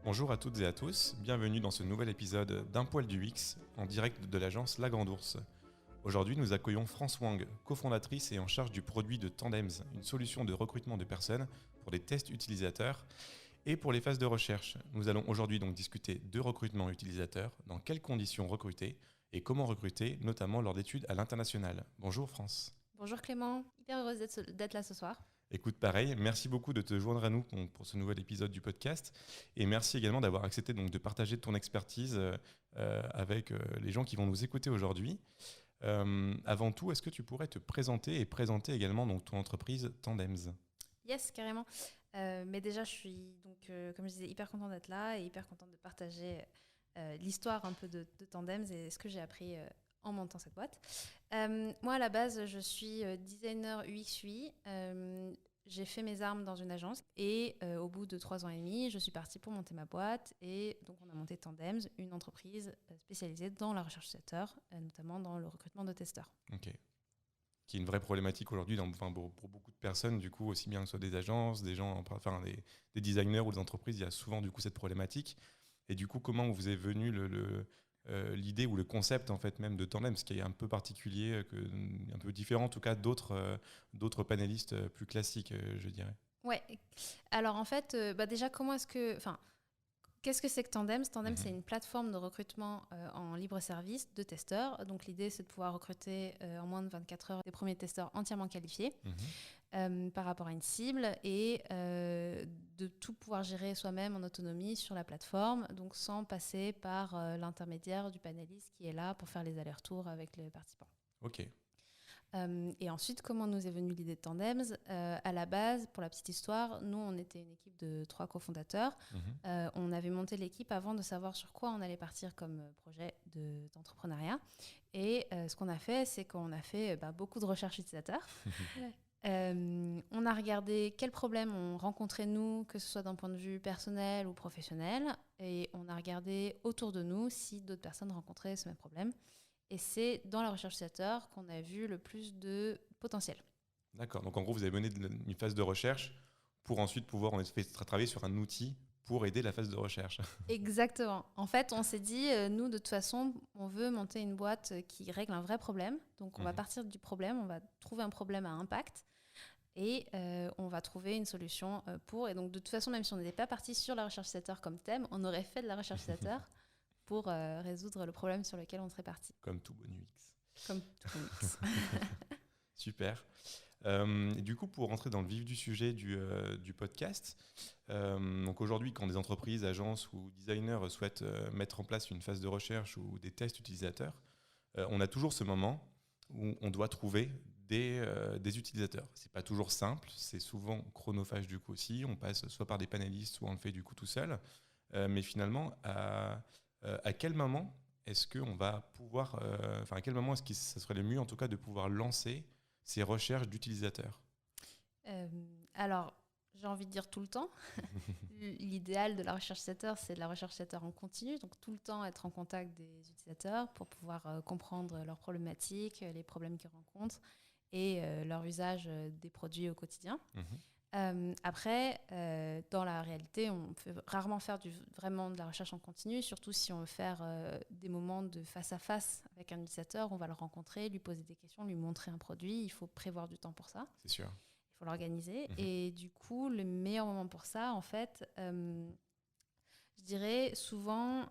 Bonjour à toutes et à tous, bienvenue dans ce nouvel épisode d'Un poil du UX en direct de l'agence La Grande Ourse. Aujourd'hui, nous accueillons France Wang, cofondatrice et en charge du produit de Tandems, une solution de recrutement de personnes pour les tests utilisateurs et pour les phases de recherche. Nous allons aujourd'hui donc discuter de recrutement utilisateur, dans quelles conditions recruter et comment recruter, notamment lors d'études à l'international. Bonjour France. Bonjour Clément, hyper heureuse d'être là ce soir. Écoute, pareil, merci beaucoup de te joindre à nous pour ce nouvel épisode du podcast. Et merci également d'avoir accepté donc, de partager ton expertise avec les gens qui vont nous écouter aujourd'hui. Avant tout, est-ce que tu pourrais te présenter et présenter également donc, ton entreprise Tandems ? Yes, carrément. Mais déjà, je suis, donc, comme je disais, hyper contente d'être là et hyper contente de partager l'histoire un peu de Tandems et ce que j'ai appris en montant cette boîte. Moi, à la base, je suis designer UX UI. J'ai fait mes armes dans une agence et au bout de 3 ans et demi, je suis partie pour monter ma boîte et donc on a monté Tandems, une entreprise spécialisée dans la recherche utilisateur, notamment dans le recrutement de testeurs. Ok. Qui est une vraie problématique aujourd'hui pour beaucoup de personnes, du coup, aussi bien que ce soit des agences, des gens, enfin des designers ou des entreprises, il y a souvent du coup cette problématique. Et du coup, comment vous est venue l'idée ou le concept en fait même de Tandems, ce qui est un peu particulier, un peu différent en tout cas d'autres panélistes plus classiques, je dirais. Ouais. Alors en fait, déjà, qu'est-ce que c'est que Tandems ? Tandems, c'est une plateforme de recrutement en libre service de testeurs. Donc l'idée, c'est de pouvoir recruter en moins de 24 heures des premiers testeurs entièrement qualifiés par rapport à une cible et de tout pouvoir gérer soi-même en autonomie sur la plateforme, donc sans passer par l'intermédiaire du panéliste qui est là pour faire les allers-retours avec les participants. Ok. Et ensuite, comment nous est venue l'idée de Tandems ? À la base, pour la petite histoire, nous, on était une équipe de 3 cofondateurs. On avait monté l'équipe avant de savoir sur quoi on allait partir comme projet d'entrepreneuriat. Et ce qu'on a fait, c'est qu'on a fait beaucoup de recherches utilisateurs. On a regardé quels problèmes on rencontrait nous, que ce soit d'un point de vue personnel ou professionnel. Et on a regardé autour de nous si d'autres personnes rencontraient ce même problème. Et c'est dans la recherche utilisateur qu'on a vu le plus de potentiel. D'accord. Donc en gros, vous avez mené une phase de recherche pour ensuite pouvoir travailler sur un outil pour aider la phase de recherche. Exactement. En fait, on s'est dit, nous, de toute façon, on veut monter une boîte qui règle un vrai problème. Donc on va partir du problème, on va trouver un problème à impact et on va trouver une solution pour. Et donc de toute façon, même si on n'était pas parti sur la recherche utilisateur comme thème, on aurait fait de la recherche utilisateur pour résoudre le problème sur lequel on serait parti. Comme tout bon UX. Comme tout bon UX. Super. Et du coup, pour rentrer dans le vif du sujet du podcast, donc aujourd'hui, quand des entreprises, agences ou designers souhaitent mettre en place une phase de recherche ou des tests utilisateurs, on a toujours ce moment où on doit trouver des utilisateurs. C'est pas toujours simple, c'est souvent chronophage du coup aussi. On passe soit par des panélistes, soit on le fait du coup tout seul. Mais finalement, à quel moment est-ce qu'on va pouvoir, à quel moment est-ce que ça serait le mieux en tout cas de pouvoir lancer ces recherches d'utilisateurs ? Alors, j'ai envie de dire tout le temps. L'idéal de la recherche utilisateur, c'est de la recherche utilisateur en continu, donc tout le temps être en contact des utilisateurs pour pouvoir comprendre leurs problématiques, les problèmes qu'ils rencontrent et leur usage des produits au quotidien. Après, dans la réalité, on peut rarement faire vraiment de la recherche en continu, surtout si on veut faire des moments de face-à-face avec un utilisateur. On va le rencontrer, lui poser des questions, lui montrer un produit. Il faut prévoir du temps pour ça. C'est sûr. Il faut l'organiser. Et du coup, le meilleur moment pour ça, en fait, je dirais souvent,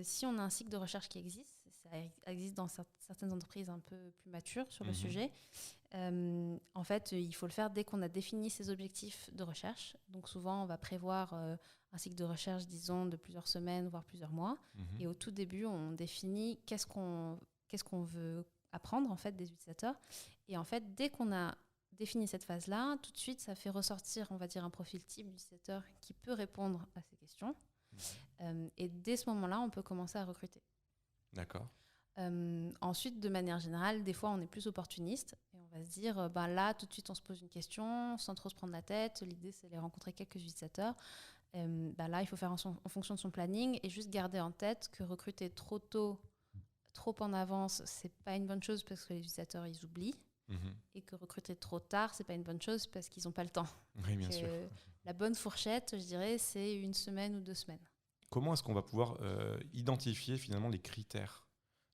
si on a un cycle de recherche qui existe, ça existe dans certaines entreprises un peu plus matures sur le sujet, en fait, il faut le faire dès qu'on a défini ses objectifs de recherche. Donc souvent, on va prévoir un cycle de recherche, disons, de plusieurs semaines, voire plusieurs mois. Et au tout début, on définit qu'est-ce qu'on veut apprendre en fait, des utilisateurs. Et en fait, dès qu'on a défini cette phase-là, tout de suite, ça fait ressortir, on va dire, un profil type d'utilisateur qui peut répondre à ces questions. Et dès ce moment-là, on peut commencer à recruter. D'accord. Ensuite, de manière générale, des fois, on est plus opportuniste et on va se dire, là, tout de suite, on se pose une question sans trop se prendre la tête. L'idée, c'est de rencontrer quelques utilisateurs. Là, il faut faire en fonction de son planning et juste garder en tête que recruter trop tôt, trop en avance, c'est pas une bonne chose parce que les utilisateurs, ils oublient. Et que recruter trop tard, c'est pas une bonne chose parce qu'ils n'ont pas le temps. Oui, bien sûr. La bonne fourchette, je dirais, c'est 1 semaine ou 2 semaines. comment est-ce qu'on va pouvoir identifier finalement les critères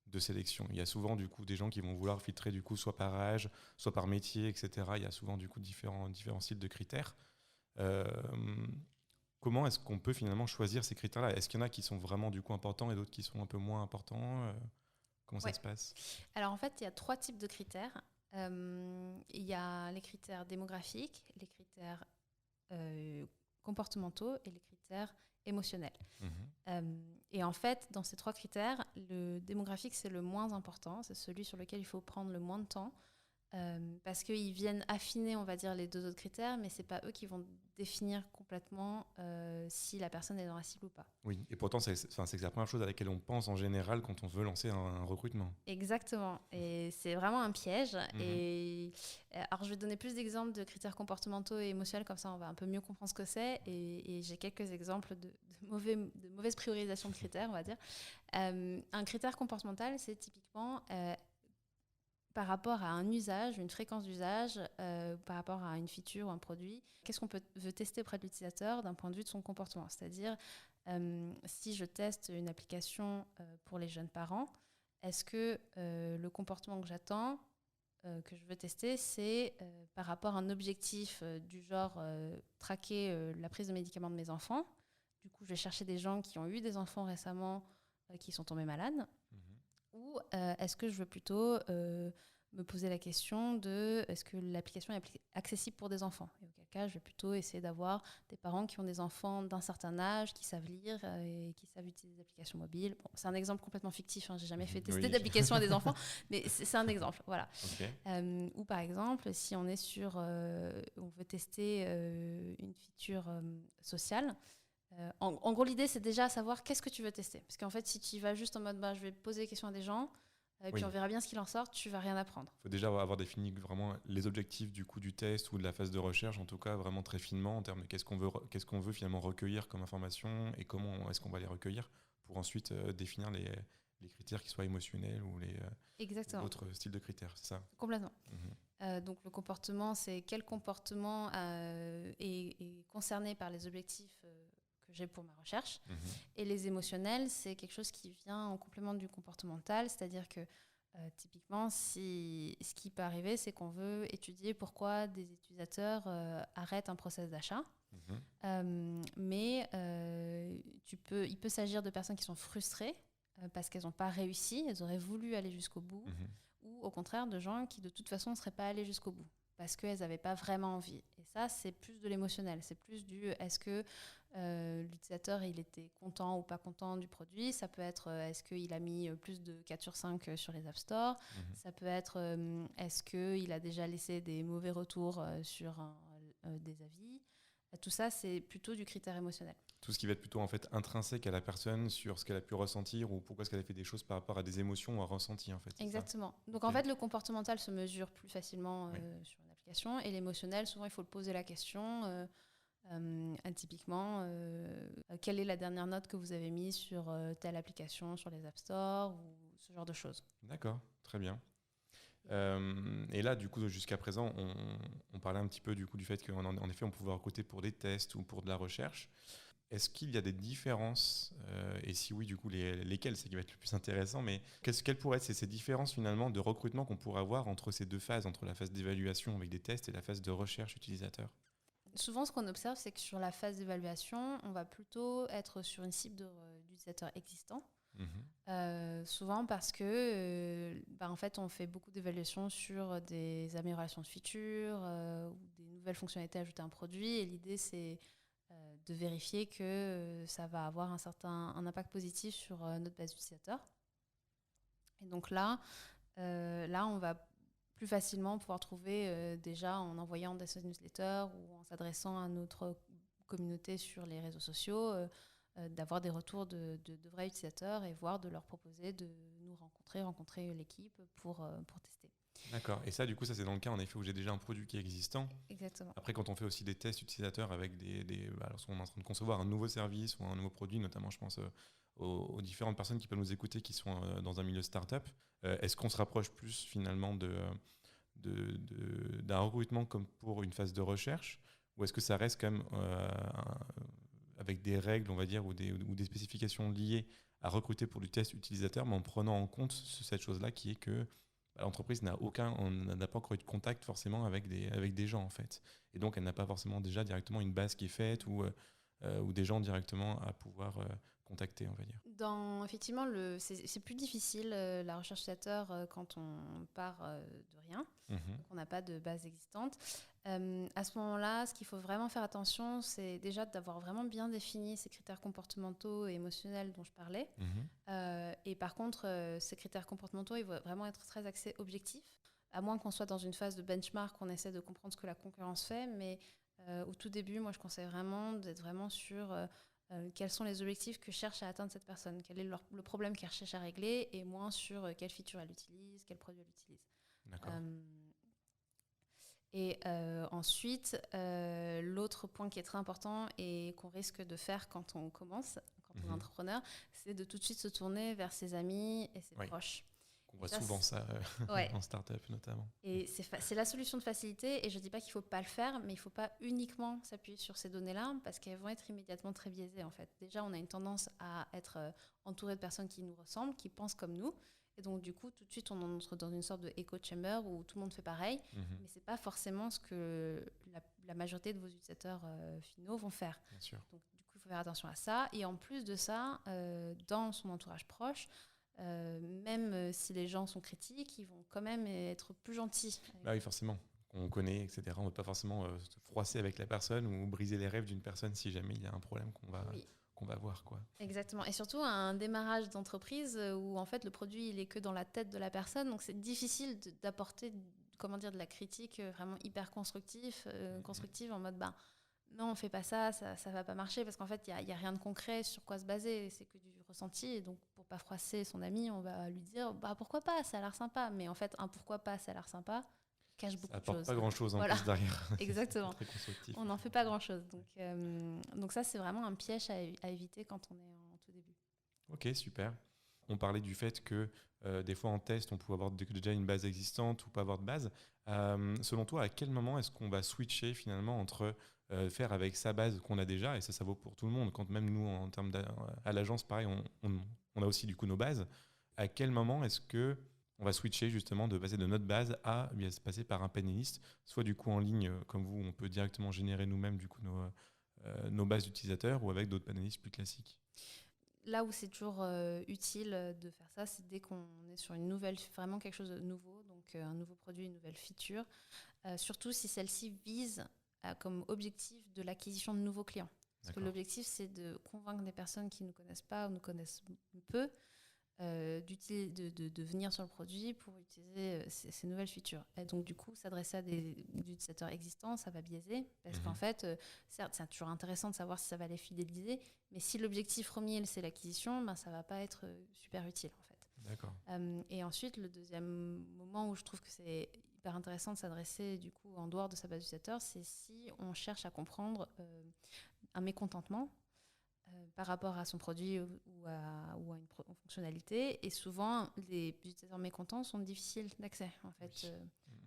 de sélection? Il y a souvent du coup des gens qui vont vouloir filtrer du coup soit par âge, soit par métier, etc. Il y a souvent du coup différents styles de critères. Euh, Comment est-ce qu'on peut finalement choisir ces critères-là? Est-ce qu'il y en a qui sont vraiment du coup importants et d'autres qui sont un peu moins importants? Comment ça Ouais. se passe? Alors en fait, il y a 3 types de critères. Il y a les critères démographiques, les critères comportementaux et les critères émotionnels. Et en fait, dans ces 3 critères, le démographique, c'est le moins important, c'est celui sur lequel il faut prendre le moins de temps, parce qu'ils viennent affiner, on va dire, les 2 autres critères, mais ce n'est pas eux qui vont définir complètement si la personne est dans la cible ou pas. Oui, et pourtant, c'est la première chose à laquelle on pense en général quand on veut lancer un recrutement. Exactement, et c'est vraiment un piège. Et alors, je vais donner plus d'exemples de critères comportementaux et émotionnels, comme ça on va un peu mieux comprendre ce que c'est, et j'ai quelques exemples de mauvaise priorisation de critères, on va dire. Un critère comportemental, c'est typiquement par rapport à un usage, une fréquence d'usage, par rapport à une feature ou un produit, qu'est-ce qu'on veut tester auprès de l'utilisateur d'un point de vue de son comportement. C'est-à-dire, si je teste une application pour les jeunes parents, est-ce que le comportement que j'attends, que je veux tester, c'est par rapport à un objectif du genre traquer la prise de médicaments de mes enfants. Du coup, je vais chercher des gens qui ont eu des enfants récemment qui sont tombés malades. Ou est-ce que je veux plutôt me poser la question de est-ce que l'application est accessible pour des enfants? Et auquel cas, je vais plutôt essayer d'avoir des parents qui ont des enfants d'un certain âge, qui savent lire et qui savent utiliser des applications mobiles. Bon, c'est un exemple complètement fictif, hein, j'ai jamais fait tester d'application à des enfants, mais c'est un exemple. Voilà. Okay. Ou par exemple, si on est on veut tester une feature sociale. En gros, l'idée, c'est déjà savoir qu'est-ce que tu veux tester. Parce qu'en fait, si tu y vas juste en mode je vais poser des questions à des gens, et puis on verra bien ce qu'il en sort, tu vas rien apprendre. Il faut déjà avoir défini vraiment les objectifs du test ou de la phase de recherche, en tout cas vraiment très finement en termes de qu'est-ce qu'on veut finalement recueillir comme information et comment est-ce qu'on va les recueillir pour ensuite définir les critères qui soient émotionnels ou les autres styles de critères, c'est ça? Complètement. Donc le comportement, c'est quel comportement est concerné par les objectifs que j'ai pour ma recherche. Et les émotionnels, c'est quelque chose qui vient en complément du comportemental, c'est-à-dire que typiquement, ce qui peut arriver, c'est qu'on veut étudier pourquoi des utilisateurs arrêtent un process d'achat. Mais il peut s'agir de personnes qui sont frustrées parce qu'elles n'ont pas réussi, elles auraient voulu aller jusqu'au bout, ou au contraire de gens qui de toute façon ne seraient pas allés jusqu'au bout parce qu'elles n'avaient pas vraiment envie. Et ça, c'est plus de l'émotionnel, c'est plus du est-ce que l'utilisateur il était content ou pas content du produit. Ça peut être est-ce qu'il a mis plus de 4 sur 5 sur les App Store. Ça peut être est-ce qu'il a déjà laissé des mauvais retours sur des avis. Tout ça, c'est plutôt du critère émotionnel. Tout ce qui va être plutôt en fait intrinsèque à la personne sur ce qu'elle a pu ressentir ou pourquoi est-ce qu'elle a fait des choses par rapport à des émotions ou à ressentis en fait. Exactement. Donc en fait, le comportemental se mesure plus facilement sur une application et l'émotionnel, souvent il faut poser la question. Typiquement, quelle est la dernière note que vous avez mise sur telle application, sur les App Store ou ce genre de choses. D'accord, très bien. Et là, du coup, jusqu'à présent, on parlait un petit peu du fait qu'en effet, on pouvait recruter pour des tests ou pour de la recherche. Est-ce qu'il y a des différences et si oui, du coup, lesquelles c'est qui va être le plus intéressant, mais quelles pourraient être ces différences finalement de recrutement qu'on pourrait avoir entre ces 2 phases, entre la phase d'évaluation avec des tests et la phase de recherche utilisateur? Souvent, ce qu'on observe, c'est que sur la phase d'évaluation, on va plutôt être sur une cible d'utilisateurs existants. Souvent parce que en fait, on fait beaucoup d'évaluations sur des améliorations de features ou des nouvelles fonctionnalités ajoutées à un produit. Et l'idée, c'est de vérifier que ça va avoir un impact positif sur notre base d'utilisateurs. Et donc là, on va plus facilement pouvoir trouver déjà en envoyant des newsletters ou en s'adressant à notre communauté sur les réseaux sociaux, d'avoir des retours de vrais utilisateurs et voire de leur proposer de nous rencontrer l'équipe pour tester. D'accord. Et ça, du coup, ça c'est dans le cas en effet où j'ai déjà un produit qui est existant. Exactement. Après, quand on fait aussi des tests utilisateurs avec lorsqu'on est en train de concevoir un nouveau service ou un nouveau produit, notamment je pense aux différentes personnes qui peuvent nous écouter qui sont dans un milieu startup, est-ce qu'on se rapproche plus finalement d'un recrutement comme pour une phase de recherche ou est-ce que ça reste quand même avec des règles, on va dire, ou des spécifications liées à recruter pour du test utilisateur, mais en prenant en compte cette chose-là qui est que l'entreprise n'a pas encore eu de contact forcément avec des gens en fait. Et donc elle n'a pas forcément déjà directement une base qui est faite ou des gens directement à pouvoir contacter, on va dire. Effectivement, c'est plus difficile la recherche utilisateur quand on part de rien, donc on n'a pas de base existante. À ce moment-là, ce qu'il faut vraiment faire attention, c'est déjà d'avoir vraiment bien défini ces critères comportementaux et émotionnels dont je parlais. Et par contre, ces critères comportementaux, ils vont vraiment être très axés objectifs, à moins qu'on soit dans une phase de benchmark, qu'on essaie de comprendre ce que la concurrence fait. Mais au tout début, moi, je conseille vraiment d'être vraiment sur quels sont les objectifs que cherche à atteindre cette personne, quel est le problème qu'elle cherche à régler, et moins sur quelle feature elle utilise, quel produit elle utilise. D'accord. Ensuite, l'autre point qui est très important et qu'on risque de faire quand on commence, quand on est entrepreneur, c'est de tout de suite se tourner vers ses amis et ses proches. On voit souvent ça en start-up notamment. Et c'est la solution de facilité, et je ne dis pas qu'il ne faut pas le faire, mais il ne faut pas uniquement s'appuyer sur ces données-là parce qu'elles vont être immédiatement très biaisées en fait. Déjà, on a une tendance à être entouré de personnes qui nous ressemblent, qui pensent comme nous. Et donc, du coup, tout de suite, on entre dans une sorte de echo chamber où tout le monde fait pareil. Mais ce n'est pas forcément ce que la majorité de vos utilisateurs finaux vont faire. Bien sûr. Donc, du coup, il faut faire attention à ça. Et en plus de ça, dans son entourage proche, même si les gens sont critiques, ils vont quand même être plus gentils. Bah oui, forcément. On connaît, etc. On ne veut pas forcément se froisser avec la personne ou briser les rêves d'une personne si jamais il y a un problème qu'on va voir, quoi. Exactement. Et surtout un démarrage d'entreprise où en fait le produit il est que dans la tête de la personne, donc c'est difficile d'apporter de la critique vraiment hyper constructive en mode non, on fait pas ça va pas marcher, parce qu'en fait il y a rien de concret sur quoi se baser, c'est que du ressenti. Et donc pour pas froisser son ami, on va lui dire pourquoi pas, ça a l'air sympa. Mais en fait un pourquoi pas, ça a l'air sympa cache beaucoup de choses. Ça apporte pas grand-chose en plus derrière. Exactement. Très constructif. On n'en fait pas grand-chose. Donc ça, c'est vraiment un piège à éviter quand on est en tout début. Ok, super. On parlait du fait que des fois en test, on pouvait avoir déjà une base existante ou pas avoir de base. Selon toi, à quel moment est-ce qu'on va switcher finalement entre faire avec sa base qu'on a déjà, et ça vaut pour tout le monde, quand même nous, en termes à l'agence, pareil, on a aussi du coup nos bases. À quel moment est-ce que on va switcher justement de passer de notre base à se passer par un panéliste, soit du coup en ligne, comme vous, on peut directement générer nous-mêmes du coup nos bases d'utilisateurs, ou avec d'autres panélistes plus classiques? Là où c'est toujours utile de faire ça, c'est dès qu'on est sur vraiment quelque chose de nouveau, donc un nouveau produit, une nouvelle feature, surtout si celle-ci vise comme objectif de l'acquisition de nouveaux clients. Parce que l'objectif, c'est de convaincre des personnes qui ne nous connaissent pas ou nous connaissent peu de venir sur le produit pour utiliser ces nouvelles features. Et donc, du coup, s'adresser à des utilisateurs existants, ça va biaiser. Parce qu'en fait, certes, c'est toujours intéressant de savoir si ça va les fidéliser, mais si l'objectif premier, c'est l'acquisition, ça ne va pas être super utile, en fait. D'accord. Et ensuite, le deuxième moment où je trouve que c'est hyper intéressant de s'adresser, du coup, en dehors de sa base d'utilisateurs, c'est si on cherche à comprendre un mécontentement par rapport à son produit ou à une fonctionnalité. Et souvent, les utilisateurs mécontents sont difficiles d'accès. En fait,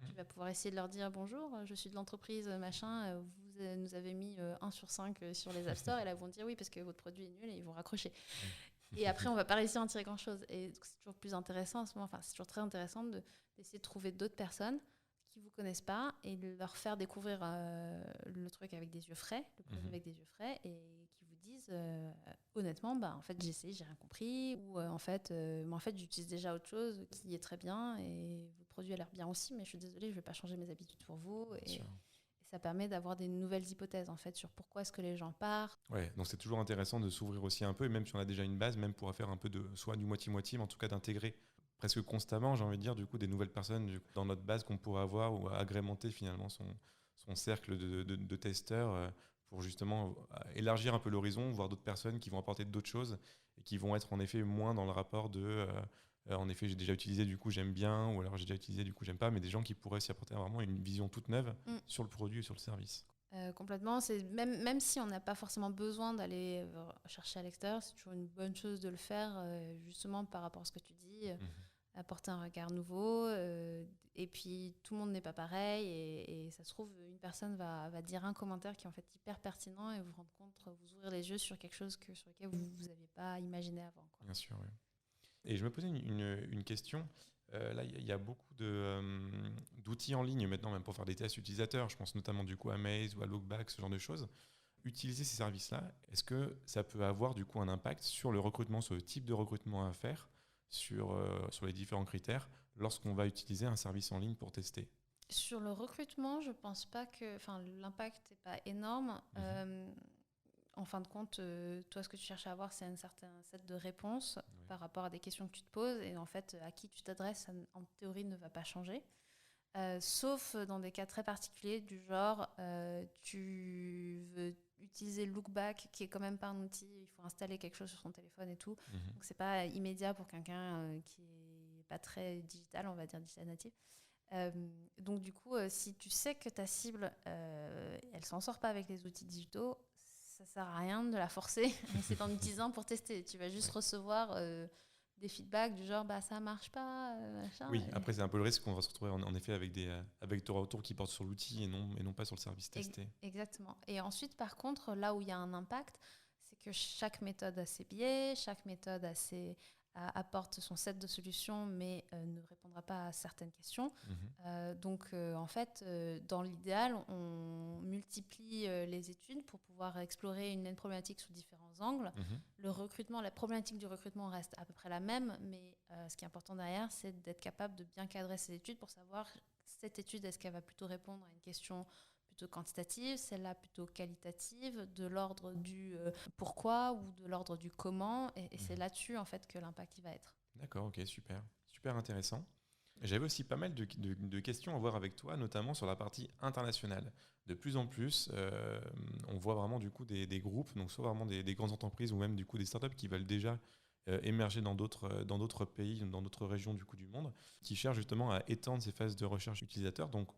tu vas pouvoir essayer de leur dire « Bonjour, je suis de l'entreprise machin, vous nous avez mis 1 sur 5 sur les App Store » et là, ils vont dire « Oui, parce que votre produit est nul » et ils vont raccrocher. Et après, on ne va pas réussir à en tirer grand-chose. Et c'est toujours plus intéressant à ce moment, c'est toujours très intéressant d'essayer de trouver d'autres personnes qui ne vous connaissent pas et de leur faire découvrir le truc avec des yeux frais, le produit avec des yeux frais, et qui vous disent honnêtement, en fait j'ai essayé, j'ai rien compris, ou en fait j'utilise déjà autre chose qui est très bien et votre produit a l'air bien aussi, mais je suis désolée, je ne vais pas changer mes habitudes pour vous. Et ça permet d'avoir des nouvelles hypothèses en fait sur pourquoi est-ce que les gens partent. Ouais, donc c'est toujours intéressant de s'ouvrir aussi un peu, et même si on a déjà une base, même pour faire un peu soit du moitié-moitié, mais en tout cas d'intégrer presque constamment, j'ai envie de dire, du coup, des nouvelles personnes dans notre base qu'on pourrait avoir, ou agrémenter finalement son cercle de testeurs pour justement élargir un peu l'horizon, voir d'autres personnes qui vont apporter d'autres choses et qui vont être en effet moins dans le rapport de en effet j'ai déjà utilisé, du coup j'aime bien, ou alors j'ai déjà utilisé, du coup j'aime pas, mais des gens qui pourraient s'y apporter vraiment une vision toute neuve sur le produit et sur le service. Complètement, c'est même si on n'a pas forcément besoin d'aller chercher à l'extérieur, c'est toujours une bonne chose de le faire justement par rapport à ce que tu dis, apporter un regard nouveau Et puis, tout le monde n'est pas pareil. Et ça se trouve, une personne va dire un commentaire qui est en fait hyper pertinent et vous rendre compte, vous ouvrir les yeux sur quelque chose sur lequel vous n'aviez pas imaginé avant, quoi. Bien sûr, oui. Et je me posais une question. Là, il y a beaucoup d'outils en ligne maintenant, même pour faire des tests utilisateurs. Je pense notamment du coup à Maze ou à Lookback, ce genre de choses. Utiliser ces services-là, est-ce que ça peut avoir du coup un impact sur le recrutement, sur le type de recrutement à faire, sur les différents critères, lorsqu'on va utiliser un service en ligne pour tester? Sur le recrutement, je pense pas que, l'impact n'est pas énorme. En fin de compte, toi, ce que tu cherches à avoir, c'est un certain set de réponses par rapport à des questions que tu te poses. Et en fait, à qui tu t'adresses, ça, en théorie, ne va pas changer. Sauf dans des cas très particuliers, du genre, tu veux utiliser Lookback, qui est quand même pas un outil, il faut installer quelque chose sur son téléphone et tout. Donc, c'est pas immédiat pour quelqu'un qui est pas très digital, on va dire digital native. Donc, du coup, si tu sais que ta cible, elle s'en sort pas avec les outils digitaux, ça sert à rien de la forcer. C'est en utilisant pour tester. Tu vas juste recevoir des feedbacks du genre ça marche pas, machin. Oui, après c'est un peu le risque qu'on va se retrouver en effet avec des retours qui portent sur l'outil et non pas sur le service testé. Exactement. Et ensuite, par contre, là où il y a un impact, c'est que chaque méthode a ses biais, chaque méthode apporte son set de solutions, mais ne répondra pas à certaines questions. Donc, en fait, dans l'idéal, on multiplie les études pour pouvoir explorer une même problématique sous différents angles. Le recrutement, la problématique du recrutement reste à peu près la même, mais ce qui est important derrière, c'est d'être capable de bien cadrer ces études pour savoir cette étude, est-ce qu'elle va plutôt répondre à une question plutôt quantitative, celle-là plutôt qualitative, de l'ordre du pourquoi ou de l'ordre du comment, et c'est là-dessus en fait que l'impact il va être. D'accord, ok, super intéressant. J'avais aussi pas mal de questions à voir avec toi, notamment sur la partie internationale. De plus en plus, on voit vraiment du coup des groupes, donc soit vraiment des grandes entreprises ou même du coup des startups qui veulent déjà émerger dans d'autres pays, dans d'autres régions du coup du monde, qui cherchent justement à étendre ces phases de recherche utilisateur. Donc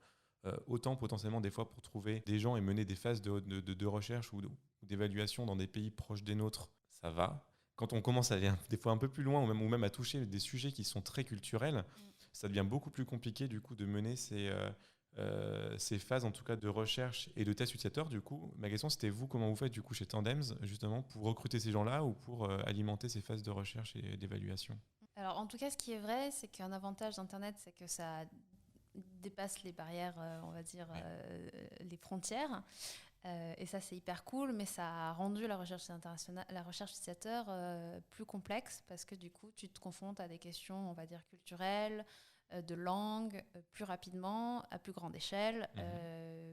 autant potentiellement des fois pour trouver des gens et mener des phases de recherche ou d'évaluation dans des pays proches des nôtres, ça va. Quand on commence à aller des fois un peu plus loin ou même à toucher des sujets qui sont très culturels, ça devient beaucoup plus compliqué du coup de mener ces phases en tout cas de recherche et de test utilisateur. Du coup, ma question c'était comment vous faites du coup chez Tandems justement pour recruter ces gens-là ou pour alimenter ces phases de recherche et d'évaluation? Alors en tout cas, ce qui est vrai, c'est qu'un avantage d'Internet, c'est que ça dépasse les barrières, on va dire, les frontières. Et ça, c'est hyper cool, mais ça a rendu la recherche utilisateur plus complexe parce que du coup, tu te confrontes à des questions, on va dire, culturelles, de langue, plus rapidement, à plus grande échelle,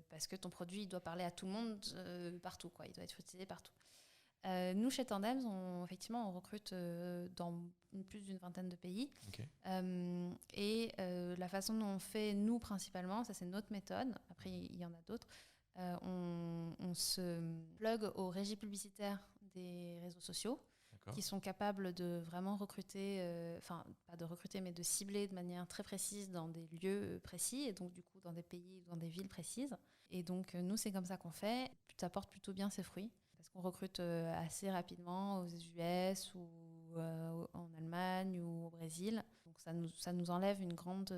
parce que ton produit il doit parler à tout le monde partout, quoi. Il doit être utilisé partout. Nous, chez Tandems, effectivement, on recrute dans plus d'une vingtaine de pays. Okay. Et la façon dont on fait, nous, principalement, ça, c'est notre méthode. Après, il y en a d'autres. On se plug aux régies publicitaires des réseaux sociaux. D'accord. Qui sont capables de vraiment recruter, pas de recruter, mais de cibler de manière très précise dans des lieux précis, et donc du coup dans des pays ou dans des villes précises. Et donc nous, c'est comme ça qu'on fait. Ça porte plutôt bien ses fruits, parce qu'on recrute assez rapidement aux US ou en Allemagne ou au Brésil. Donc ça nous enlève une grande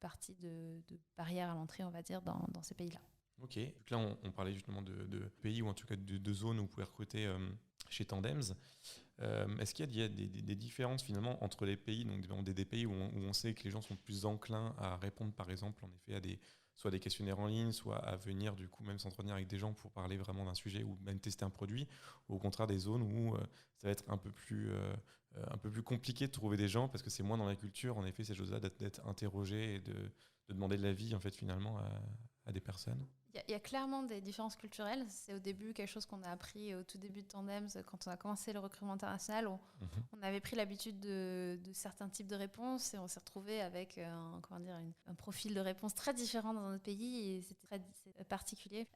partie de barrière à l'entrée, on va dire, dans ces pays-là. Ok, donc là on parlait justement de pays ou en tout cas de zones où vous pouvez recruter chez Tandems. Est-ce qu'il y a des différences finalement entre les pays, donc des pays où on sait que les gens sont plus enclins à répondre par exemple en effet à soit des questionnaires en ligne, soit à venir du coup même s'entretenir avec des gens pour parler vraiment d'un sujet ou même tester un produit, ou au contraire des zones où ça va être un peu plus compliqué de trouver des gens parce que c'est moins dans la culture en effet ces choses-là d'être interrogé et de demander de l'avis en fait finalement à des personnes? Il y a clairement des différences culturelles. C'est au début quelque chose qu'on a appris au tout début de Tandems, quand on a commencé le recrutement international. On avait pris l'habitude de certains types de réponses et on s'est retrouvé avec un profil de réponse très différent dans notre pays et c'était très particulier.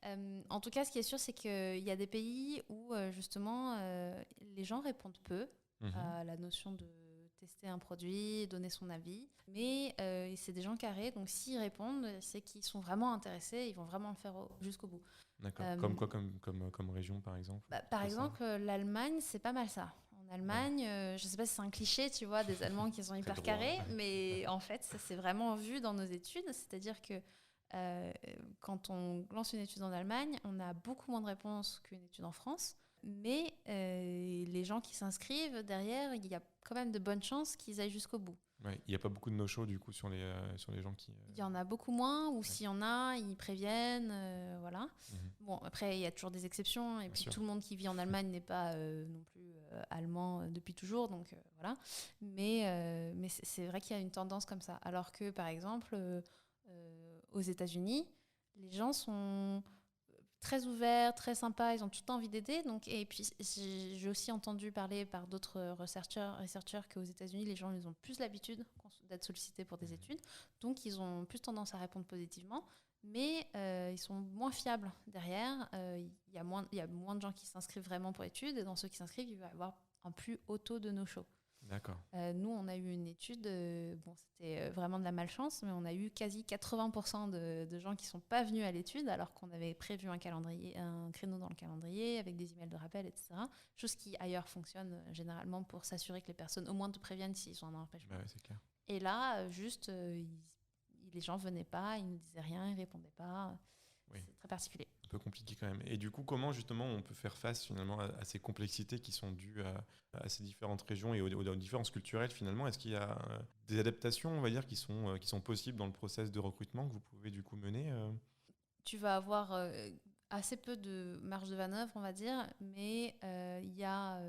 En tout cas, ce qui est sûr, c'est qu'il y a des pays où justement les gens répondent peu à la notion de tester un produit, donner son avis. Mais c'est des gens carrés, donc s'ils répondent, c'est qu'ils sont vraiment intéressés, ils vont vraiment le faire jusqu'au bout. D'accord. Comme quoi, comme région, par exemple? Par exemple, l'Allemagne, c'est pas mal ça. En Allemagne, je ne sais pas si c'est un cliché, tu vois, des Allemands qui sont hyper droit, carrés, mais en fait, ça s'est vraiment vu dans nos études. C'est-à-dire que quand on lance une étude en Allemagne, on a beaucoup moins de réponses qu'une étude en France. Mais les gens qui s'inscrivent, derrière, il y a quand même de bonnes chances qu'ils aillent jusqu'au bout. Ouais, il n'y a pas beaucoup de no-show du coup sur les gens qui. Il y en a beaucoup moins, ou s'il y en a, ils préviennent, voilà. Bon, après, il y a toujours des exceptions, et Bien puis sûr. tout le monde qui vit en Allemagne n'est pas non plus allemand depuis toujours, donc voilà. Mais c'est vrai qu'il y a une tendance comme ça. Alors que, par exemple, aux États-Unis, les gens sont très ouverts, très sympas, ils ont tout le temps envie d'aider. Donc, et puis, j'ai aussi entendu parler par d'autres researchers qu'aux États-Unis, les gens ils ont plus l'habitude d'être sollicités pour des études. Donc, ils ont plus tendance à répondre positivement. Mais ils sont moins fiables derrière. Il y a moins de gens qui s'inscrivent vraiment pour études. Et dans ceux qui s'inscrivent, il va y avoir un plus haut taux de no-show. D'accord. Nous, on a eu une étude, bon, c'était vraiment de la malchance, mais on a eu quasi 80% de gens qui ne sont pas venus à l'étude, alors qu'on avait prévu un créneau dans le calendrier, avec des emails de rappel, etc. Chose qui, ailleurs, fonctionne généralement pour s'assurer que les personnes, au moins, te préviennent s'ils sont en empêchement. Bah ouais, c'est clair. Et là, juste, les gens ne venaient pas, ils ne nous disaient rien, ils ne répondaient pas. Oui. C'est très particulier. Un peu compliqué quand même. Et du coup, comment justement on peut faire face finalement à ces complexités qui sont dues à ces différentes régions et aux différences culturelles finalement? Est-ce qu'il y a des adaptations, on va dire, qui sont possibles dans le process de recrutement que vous pouvez du coup mener Tu vas avoir assez peu de marge de manœuvre, on va dire, mais il y a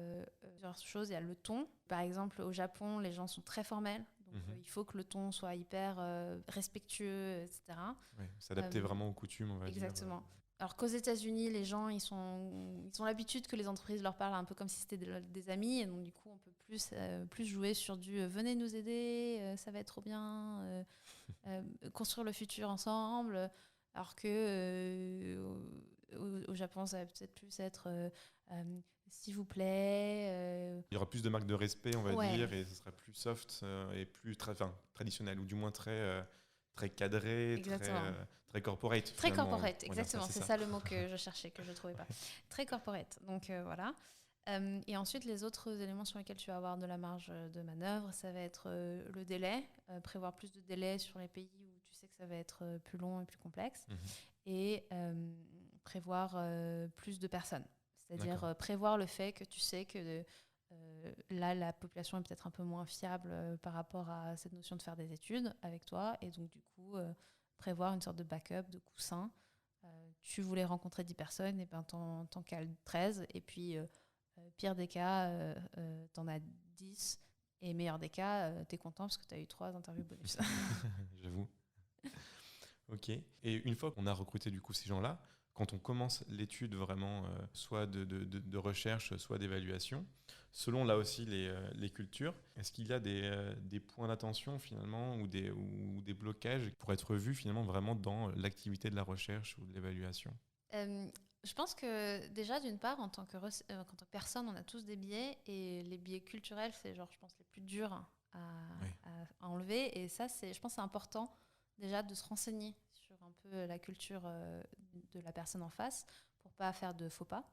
plusieurs choses. Il y a le ton. Par exemple, au Japon, les gens sont très formels. Donc, il faut que le ton soit hyper respectueux, etc. Ouais, s'adapter vraiment aux coutumes, on va dire. Exactement. Alors qu'aux États-Unis, les gens, ils ont l'habitude que les entreprises leur parlent un peu comme si c'était des amis. Et donc, du coup, on peut plus jouer sur du venez nous aider, ça va être trop bien, construire le futur ensemble. Alors que au Japon, ça va peut-être plus être s'il vous plaît. Il y aura plus de marques de respect, on va Ouais. dire, et ce sera plus soft et plus traditionnel, ou du moins très cadré, très corporate. Très finalement. corporate, On va dire exactement. C'est ça le mot que je cherchais, que je ne trouvais pas. Très corporate. Donc voilà. Et ensuite, les autres éléments sur lesquels tu vas avoir de la marge de manœuvre, ça va être le délai, prévoir plus de délai sur les pays où tu sais que ça va être plus long et plus complexe, et prévoir plus de personnes. C'est-à-dire prévoir le fait que tu sais que là, la population est peut-être un peu moins fiable par rapport à cette notion de faire des études avec toi, et donc du coup, prévoir une sorte de backup, de coussin. Tu voulais rencontrer 10 personnes, et ben t'en cales 13, et puis pire des cas, t'en as 10, et meilleur des cas, t'es content parce que t'as eu 3 interviews bonus. J'avoue. Ok. Et une fois qu'on a recruté du coup ces gens-là, quand on commence l'étude vraiment, soit de recherche, soit d'évaluation, selon là aussi les cultures, est-ce qu'il y a des points d'attention finalement ou des blocages pour être vus finalement vraiment dans l'activité de la recherche ou de l'évaluation? Je pense que déjà, d'une part, en tant que personne, on a tous des biais, et les biais culturels, c'est genre, je pense, les plus durs à enlever. Et ça, je pense que c'est important déjà de se renseigner sur un peu la culture de la personne en face pour pas faire de faux pas.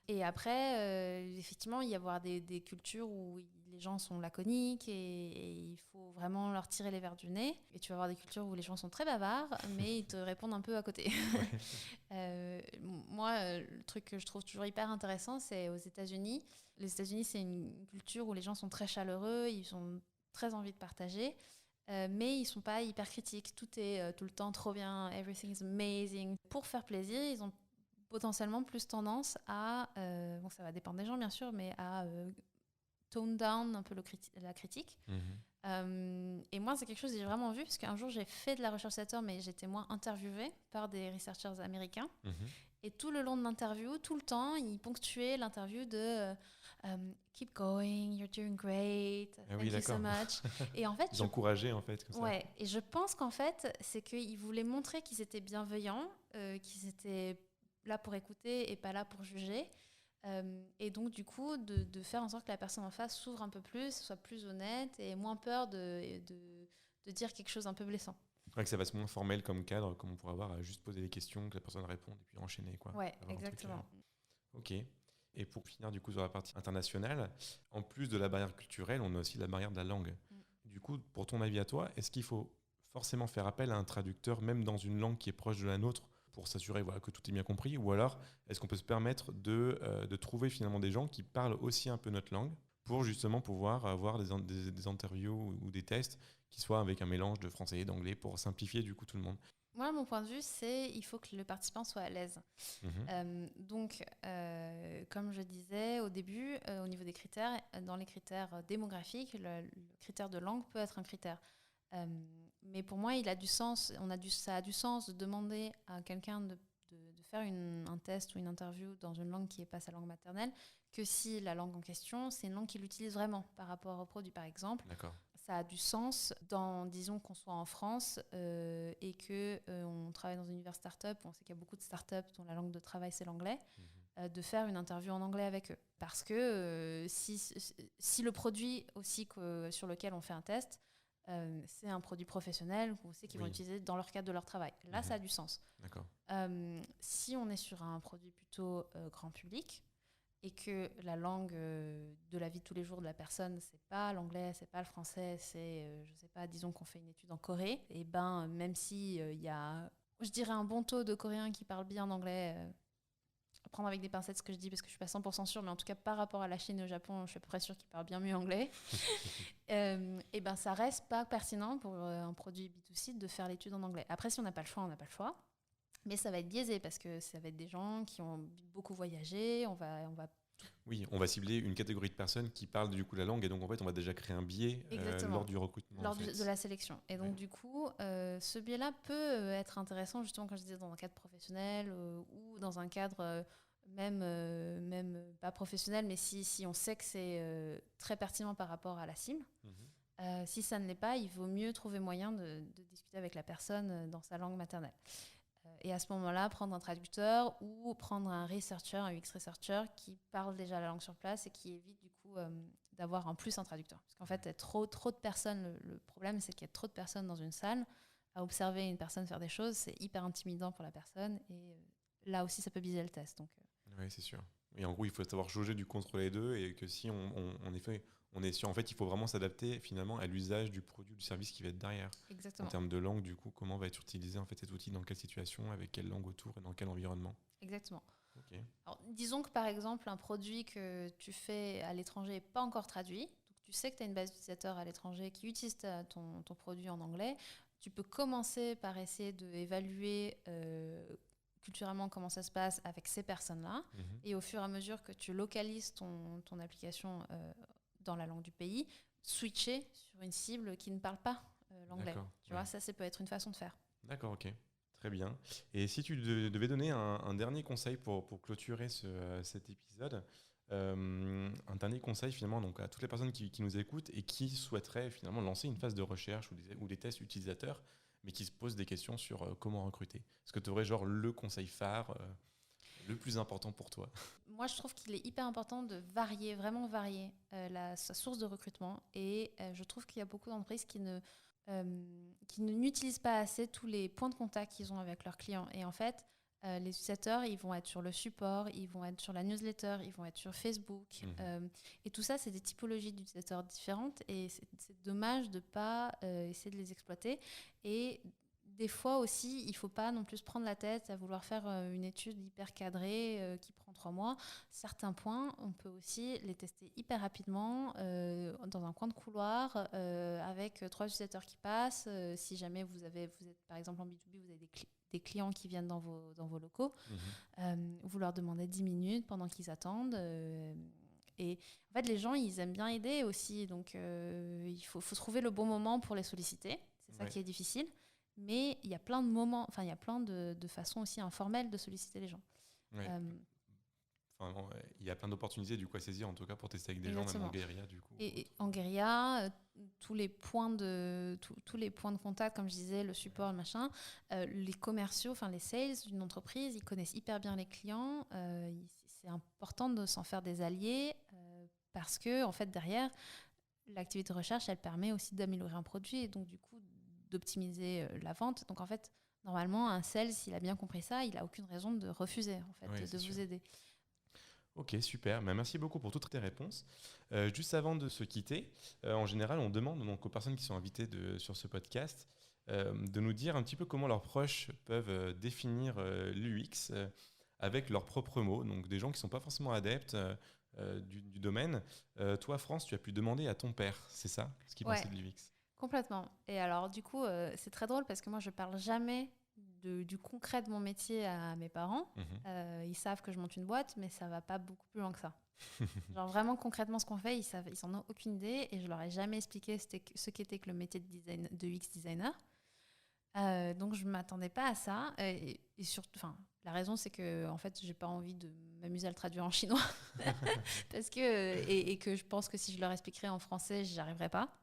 Et après, effectivement, il y avoir des cultures où les gens sont laconiques, et il faut vraiment leur tirer les verres du nez. Et tu vas avoir des cultures où les gens sont très bavards, mais ils te répondent un peu à côté. Moi, le truc que je trouve toujours hyper intéressant, c'est aux États-Unis. Les États-Unis, c'est une culture où les gens sont très chaleureux, ils ont très envie de partager. Mais ils ne sont pas hyper critiques. Tout est tout le temps trop bien, everything is amazing. Pour faire plaisir, ils ont potentiellement plus tendance à, bon, ça va dépendre des gens bien sûr, mais à tone down un peu la critique. Et moi, c'est quelque chose que j'ai vraiment vu, parce qu'un jour, j'ai fait de la recherche utilisateur, mais j'étais moins interviewée par des researchers américains. Et tout le long de l'interview, tout le temps, ils ponctuaient l'interview de keep going, you're doing great, thank you so much. Et en fait, ils encourageaient en fait. Comme ouais, ça. et je pense qu'en fait, c'est qu'ils voulaient montrer qu'ils étaient bienveillants, qu'ils étaient là pour écouter et pas là pour juger. Et donc, du coup, de faire en sorte que la personne en face s'ouvre un peu plus, soit plus honnête et moins peur de dire quelque chose un peu blessant. C'est vrai que ça va être moins formel comme cadre, comme on pourrait avoir à juste poser des questions, que la personne réponde et puis enchaîner. Quoi. Ouais, exactement. Ok. Et pour finir du coup sur la partie internationale, en plus de la barrière culturelle, on a aussi la barrière de la langue. Du coup, pour ton avis à toi, est-ce qu'il faut forcément faire appel à un traducteur, même dans une langue qui est proche de la nôtre, pour s'assurer que tout est bien compris? Ou alors, est-ce qu'on peut se permettre de trouver finalement des gens qui parlent aussi un peu notre langue pour justement pouvoir avoir des interviews ou des tests qui soient avec un mélange de français et d'anglais pour simplifier du coup tout le monde? Moi, mon point de vue, c'est il faut que le participant soit à l'aise. Donc, comme je disais au début, au niveau des critères, dans les critères démographiques, le critère de langue peut être un critère. Mais pour moi, il a du sens. Ça a du sens de demander à quelqu'un de faire un test ou une interview dans une langue qui n'est pas sa langue maternelle, que si la langue en question, c'est une langue qu'il utilise vraiment par rapport au produit, par exemple. D'accord. Ça a du sens disons qu'on soit en France et qu'on travaille dans un univers start-up, on sait qu'il y a beaucoup de start-up dont la langue de travail c'est l'anglais, de faire une interview en anglais avec eux. Parce que si le produit aussi sur lequel on fait un test, c'est un produit professionnel qu'on sait qu'ils vont utiliser dans leur cadre de leur travail. Là, ça a du sens. D'accord. Si on est sur un produit plutôt grand public, et que la langue de la vie de tous les jours de la personne, c'est pas l'anglais, c'est pas le français, c'est, je sais pas, disons qu'on fait une étude en Corée, et ben même si il y a, je dirais, un bon taux de Coréens qui parlent bien anglais, à prendre avec des pincettes ce que je dis parce que je suis pas 100% sûre, mais en tout cas par rapport à la Chine et au Japon, je suis à peu près sûre qu'ils parlent bien mieux anglais, et ben ça reste pas pertinent pour un produit B2C de faire l'étude en anglais. Après, si on n'a pas le choix, on n'a pas le choix. Mais ça va être biaisé parce que ça va être des gens qui ont beaucoup voyagé. Oui, on va cibler une catégorie de personnes qui parlent du coup la langue et donc en fait on va déjà créer un biais lors du recrutement. Lors de la sélection. Et donc du coup, ce biais-là peut être intéressant justement quand je disais dans un cadre professionnel ou dans un cadre même pas professionnel, mais si on sait que c'est très pertinent par rapport à la cible. Si ça ne l'est pas, il vaut mieux trouver moyen de discuter avec la personne dans sa langue maternelle. Et à ce moment-là, prendre un traducteur ou prendre un researcher, un UX researcher qui parle déjà la langue sur place et qui évite du coup d'avoir en plus un traducteur. Parce qu'en fait, il y a trop de personnes. Le problème, c'est qu'il y a trop de personnes dans une salle. À observer une personne faire des choses, c'est hyper intimidant pour la personne. Et là aussi, ça peut biaiser le test. Oui, c'est sûr. Et en gros, il faut savoir jauger du contre les deux et que si on est sûr, en fait, il faut vraiment s'adapter finalement à l'usage du produit ou du service qui va être derrière. Exactement. En termes de langue, du coup, comment va être utilisé en fait cet outil, dans quelle situation, avec quelle langue autour et dans quel environnement. Exactement. Okay. Alors, disons que par exemple, un produit que tu fais à l'étranger n'est pas encore traduit. Donc, tu sais que tu as une base d'utilisateurs à l'étranger qui utilisent ton produit en anglais. Tu peux commencer par essayer d'évaluer culturellement comment ça se passe avec ces personnes-là. Et au fur et à mesure que tu localises ton application dans la langue du pays, switcher sur une cible qui ne parle pas l'anglais. Tu vois, ça peut être une façon de faire. D'accord, ok. Très bien. Et si tu devais donner un dernier conseil pour clôturer cet épisode, un dernier conseil finalement donc, à toutes les personnes qui nous écoutent et qui souhaiteraient finalement lancer une phase de recherche ou des tests utilisateurs, mais qui se posent des questions sur comment recruter. Est-ce que tu aurais genre le conseil phare le plus important pour toi? Moi, je trouve qu'il est hyper important de vraiment varier sa source de recrutement. Et je trouve qu'il y a beaucoup d'entreprises qui n'utilisent pas assez tous les points de contact qu'ils ont avec leurs clients. Et en fait, les utilisateurs, ils vont être sur le support, ils vont être sur la newsletter, ils vont être sur Facebook. Et tout ça, c'est des typologies d'utilisateurs différentes. Et c'est dommage de ne pas essayer de les exploiter. Et des fois aussi, il ne faut pas non plus se prendre la tête à vouloir faire une étude hyper cadrée qui prend 3 mois. Certains points, on peut aussi les tester hyper rapidement dans un coin de couloir avec 3 utilisateurs qui passent. Si jamais vous êtes par exemple en B2B, vous avez des clients qui viennent dans vos locaux, vous leur demandez 10 minutes pendant qu'ils attendent. Et en fait, les gens, ils aiment bien aider aussi. Donc, il faut trouver le bon moment pour les solliciter. C'est ça qui est difficile. Mais il y a plein de moments, enfin, il y a plein de façons aussi informelles de solliciter les gens. Ouais. Il y a plein d'opportunités du coup à saisir, en tout cas pour tester avec des gens, même en guérilla du coup. Et en guérilla, tous les points de contact, comme je disais, le support, le machin, les commerciaux, enfin les sales d'une entreprise, ils connaissent hyper bien les clients. C'est important de s'en faire des alliés parce que en fait derrière, l'activité de recherche, elle permet aussi d'améliorer un produit et donc du coup d'optimiser la vente. Donc en fait, normalement, un sales, s'il a bien compris ça, il n'a aucune raison de refuser en fait, de vous aider. Ok, super. Merci beaucoup pour toutes tes réponses. Juste avant de se quitter, en général, on demande donc aux personnes qui sont invitées sur ce podcast de nous dire un petit peu comment leurs proches peuvent définir l'UX avec leurs propres mots. Donc des gens qui ne sont pas forcément adeptes du domaine. Toi, France, tu as pu demander à ton père, c'est ça, ce qu'il Ouais, pensait de l'UX? complètement. Et alors, du coup, c'est très drôle parce que moi, je parle jamais du concret de mon métier à mes parents. Mhm. Ils savent que je monte une boîte, mais ça va pas beaucoup plus loin que ça. Genre vraiment concrètement ce qu'on fait, ils en ont aucune idée et je leur ai jamais expliqué ce qu'était que le métier de UX designer. Donc je m'attendais pas à ça et surtout, enfin la raison c'est que en fait j'ai pas envie de m'amuser à le traduire en chinois parce que et que je pense que si je leur expliquerais en français j'y arriverais pas.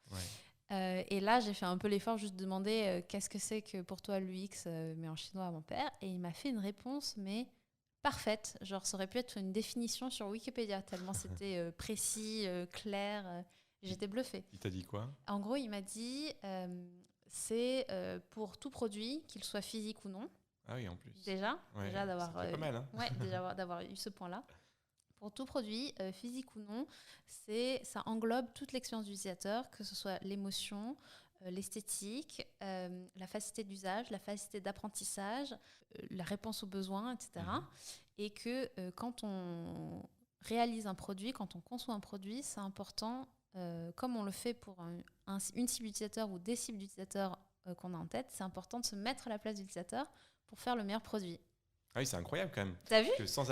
Ouais. Et là j'ai fait un peu l'effort juste de demander qu'est-ce que c'est que pour toi l'UX mais en chinois à mon père et il m'a fait une réponse mais parfaite, genre ça aurait pu être une définition sur Wikipédia tellement c'était précis, clair, j'étais bluffée. Il t'a dit quoi? En gros, il m'a dit c'est pour tout produit, qu'il soit physique ou non. Ah oui, en plus. Déjà Ouais, d'avoir ça fait pas mal, hein. ouais, d'avoir eu ce point-là. Pour tout produit, physique ou non, ça englobe toute l'expérience d'utilisateur, que ce soit l'émotion, l'esthétique, la facilité d'usage, la facilité d'apprentissage, la réponse aux besoins, etc. Et que quand on réalise un produit, quand on conçoit un produit, c'est important, comme on le fait pour une cible d'utilisateur ou des cibles d'utilisateurs qu'on a en tête, c'est important de se mettre à la place de l'utilisateur pour faire le meilleur produit. Ah oui, c'est incroyable quand même. T'as vu? Que sans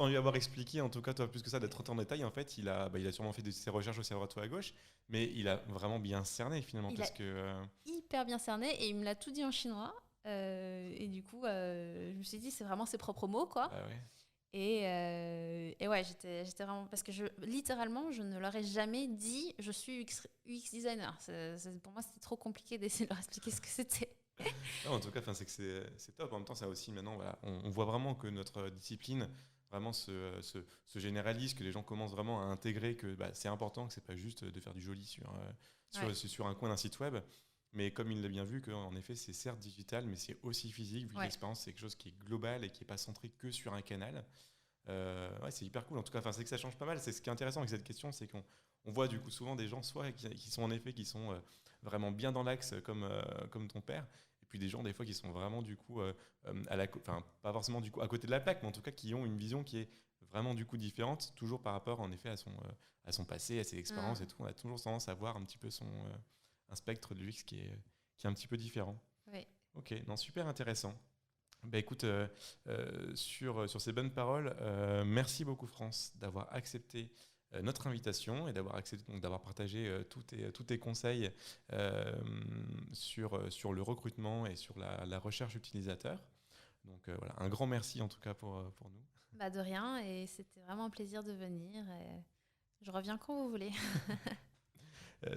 lui avoir expliqué, en tout cas, toi, plus que ça, d'être rentré en détail, en fait, il a sûrement fait ses recherches aussi à droite ou à gauche, mais il a vraiment bien cerné finalement. Il a hyper bien cerné et il me l'a tout dit en chinois. Et du coup, je me suis dit, c'est vraiment ses propres mots, quoi. Ah ouais. Et ouais, j'étais vraiment. Parce que littéralement, je ne leur ai jamais dit je suis UX designer. Pour moi, c'était trop compliqué d'essayer de leur expliquer ce que c'était. Non, en tout cas, c'est que c'est top. En même temps, ça aussi, maintenant, voilà, on voit vraiment que notre discipline vraiment se généralise, que les gens commencent vraiment à intégrer que c'est important, que c'est pas juste de faire du joli sur un coin d'un site web. Mais comme il l'a bien vu, qu'en effet, c'est certes digital, mais c'est aussi physique, vu que l'expérience, c'est quelque chose qui est global et qui n'est pas centré que sur un canal. Ouais, c'est hyper cool. En tout cas, c'est que ça change pas mal. C'est ce qui est intéressant avec cette question, c'est qu'on voit du coup souvent des gens soit qui sont en effet qui sont vraiment bien dans l'axe comme ton père, et puis des gens des fois qui sont vraiment du coup pas forcément du coup à côté de la plaque, mais en tout cas qui ont une vision qui est vraiment du coup différente, toujours par rapport en effet à son passé, à ses expériences et tout. On a toujours tendance à voir un petit peu un spectre de l'UX qui est un petit peu différent. Oui. Ok, non, super intéressant. Écoute, sur ces bonnes paroles, merci beaucoup France d'avoir accepté notre invitation et d'avoir partagé tous tes conseils sur le recrutement et sur la recherche utilisateur. Donc voilà, un grand merci en tout cas pour nous. De rien, et c'était vraiment un plaisir de venir. Et je reviens quand vous voulez.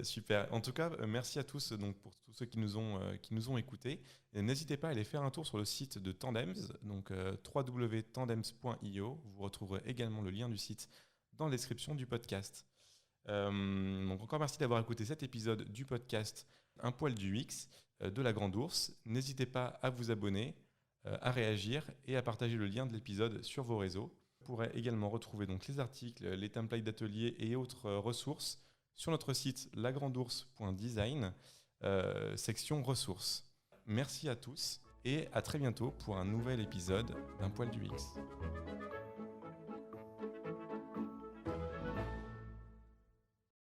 Super. En tout cas, merci à tous donc, pour tous ceux qui nous ont écoutés. Et n'hésitez pas à aller faire un tour sur le site de Tandems, donc www.tandems.io. Vous retrouverez également le lien du site dans la description du podcast. Donc encore merci d'avoir écouté cet épisode du podcast Un poil du UX de la Grande Ourse. N'hésitez pas à vous abonner, à réagir et à partager le lien de l'épisode sur vos réseaux. Vous pourrez également retrouver donc les articles, les templates d'ateliers et autres ressources sur notre site lagrandours.design, section ressources. Merci à tous et à très bientôt pour un nouvel épisode d'Un poil du UX.